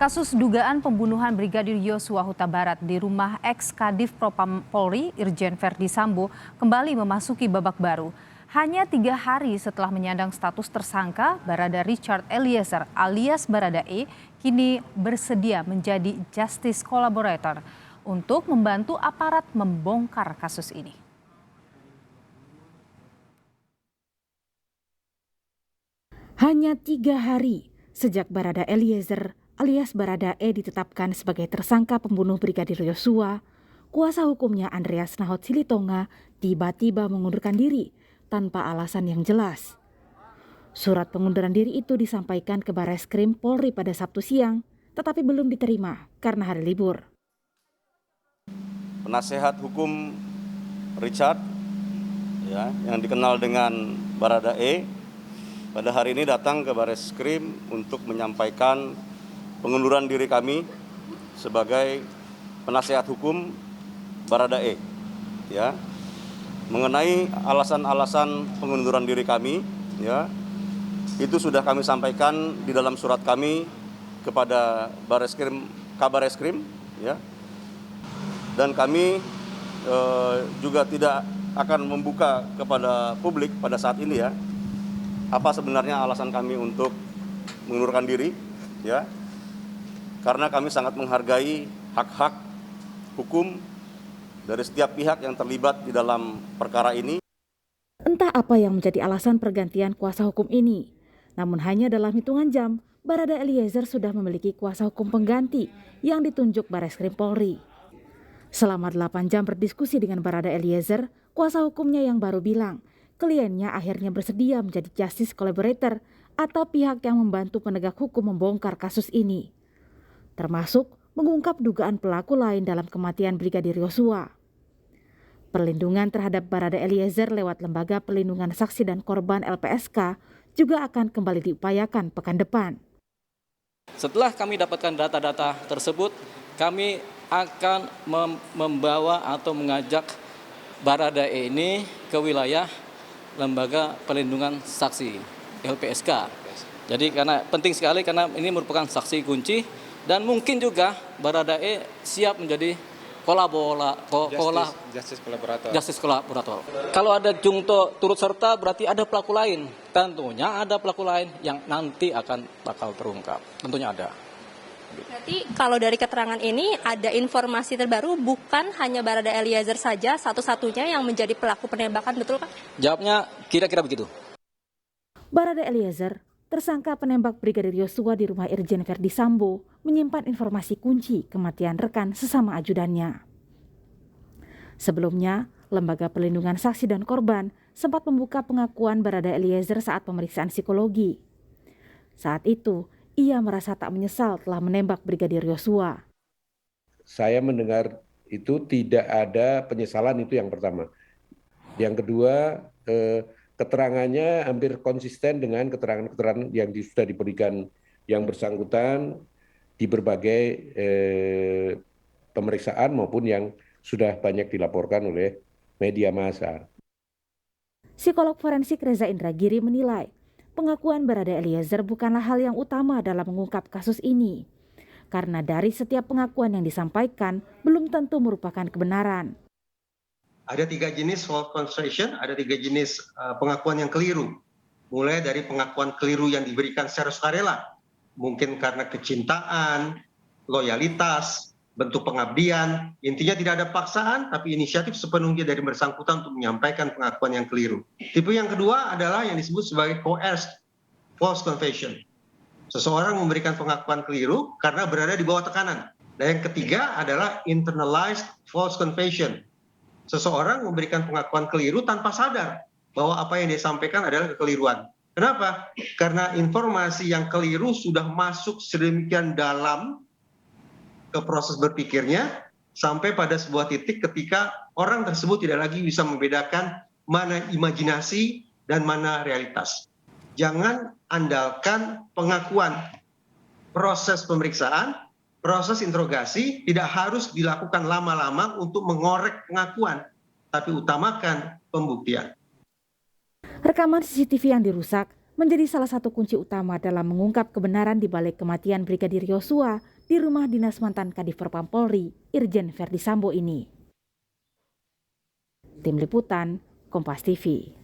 Kasus dugaan pembunuhan Brigadir Yosua Huta Barat di rumah ex-Kadif Propam Polri Irjen Verdi Sambo kembali memasuki babak baru. Hanya 3 hari setelah menyandang status tersangka, Barada Richard Eliezer alias Barada E kini bersedia menjadi justice collaborator untuk membantu aparat membongkar kasus ini. Hanya 3 hari sejak Barada Eliezer alias Barada E ditetapkan sebagai tersangka pembunuh Brigadir Yosua, kuasa hukumnya Andreas Nahot Silitonga tiba-tiba mengundurkan diri tanpa alasan yang jelas. Surat pengunduran diri itu disampaikan ke Bareskrim Polri pada Sabtu siang, tetapi belum diterima karena hari libur. Penasehat hukum Richard, yang dikenal dengan Barada E, pada hari ini datang ke Bareskrim untuk menyampaikan pengunduran diri kami sebagai penasehat hukum Barada E. Mengenai alasan-alasan pengunduran diri kami, itu sudah kami sampaikan di dalam surat kami kepada Kabareskrim, dan kami juga tidak akan membuka kepada publik pada saat ini apa sebenarnya alasan kami untuk mengundurkan diri, karena kami sangat menghargai hak-hak hukum dari setiap pihak yang terlibat di dalam perkara ini. Entah apa yang menjadi alasan pergantian kuasa hukum ini, namun hanya dalam hitungan jam, Barada Eliezer sudah memiliki kuasa hukum pengganti yang ditunjuk Bareskrim Polri. Selama 8 jam berdiskusi dengan Barada Eliezer, kuasa hukumnya yang baru bilang, kliennya akhirnya bersedia menjadi justice collaborator atau pihak yang membantu penegak hukum membongkar kasus ini, termasuk mengungkap dugaan pelaku lain dalam kematian Brigadir Yosua. Perlindungan terhadap Barada Eliezer lewat Lembaga Perlindungan Saksi dan Korban LPSK juga akan kembali diupayakan pekan depan. Setelah kami dapatkan data-data tersebut, kami akan membawa atau mengajak Barada E ini ke wilayah Lembaga Perlindungan Saksi LPSK. Jadi karena penting sekali karena ini merupakan saksi kunci dan mungkin juga Barada E siap menjadi justice collaborator. Kalau ada jungto turut serta berarti ada pelaku lain. Tentunya ada pelaku lain yang nanti bakal terungkap. Tentunya ada. Berarti kalau dari keterangan ini ada informasi terbaru bukan hanya Barada Eliezer saja satu-satunya yang menjadi pelaku penembakan, betul Pak? Jawabnya kira-kira begitu. Barada Eliezer, tersangka penembak Brigadir Yosua di rumah Irjen Verdi Sambo, menyimpan informasi kunci kematian rekan sesama ajudannya. Sebelumnya, Lembaga Perlindungan Saksi dan Korban sempat membuka pengakuan Barada Eliezer saat pemeriksaan psikologi. Saat itu, ia merasa tak menyesal telah menembak Brigadir Yosua. Saya mendengar itu tidak ada penyesalan, itu yang pertama. Yang kedua, keterangannya hampir konsisten dengan keterangan-keterangan yang sudah diberikan yang bersangkutan di berbagai pemeriksaan maupun yang sudah banyak dilaporkan oleh media massa. Psikolog forensik Reza Indragiri menilai, pengakuan Barada Eliezer bukanlah hal yang utama dalam mengungkap kasus ini, karena dari setiap pengakuan yang disampaikan belum tentu merupakan kebenaran. Ada 3 jenis false confession, ada 3 jenis pengakuan yang keliru. Mulai dari pengakuan keliru yang diberikan secara sukarela, mungkin karena kecintaan, loyalitas, bentuk pengabdian. Intinya tidak ada paksaan, tapi inisiatif sepenuhnya dari bersangkutan untuk menyampaikan pengakuan yang keliru. Tipe yang kedua adalah yang disebut sebagai coerced false confession. Seseorang memberikan pengakuan keliru karena berada di bawah tekanan. Dan yang ketiga adalah internalized false confession. Seseorang memberikan pengakuan keliru tanpa sadar bahwa apa yang dia sampaikan adalah kekeliruan. Kenapa? Karena informasi yang keliru sudah masuk sedemikian dalam ke proses berpikirnya sampai pada sebuah titik ketika orang tersebut tidak lagi bisa membedakan mana imajinasi dan mana realitas. Jangan andalkan pengakuan. Proses pemeriksaan, proses interogasi tidak harus dilakukan lama-lama untuk mengorek pengakuan, tapi utamakan pembuktian. Rekaman CCTV yang dirusak menjadi salah satu kunci utama dalam mengungkap kebenaran di balik kematian Brigadir Yosua di rumah dinas mantan Kadif Propam Polri, Irjen Verdi Sambo ini. Tim Liputan, Kompas TV.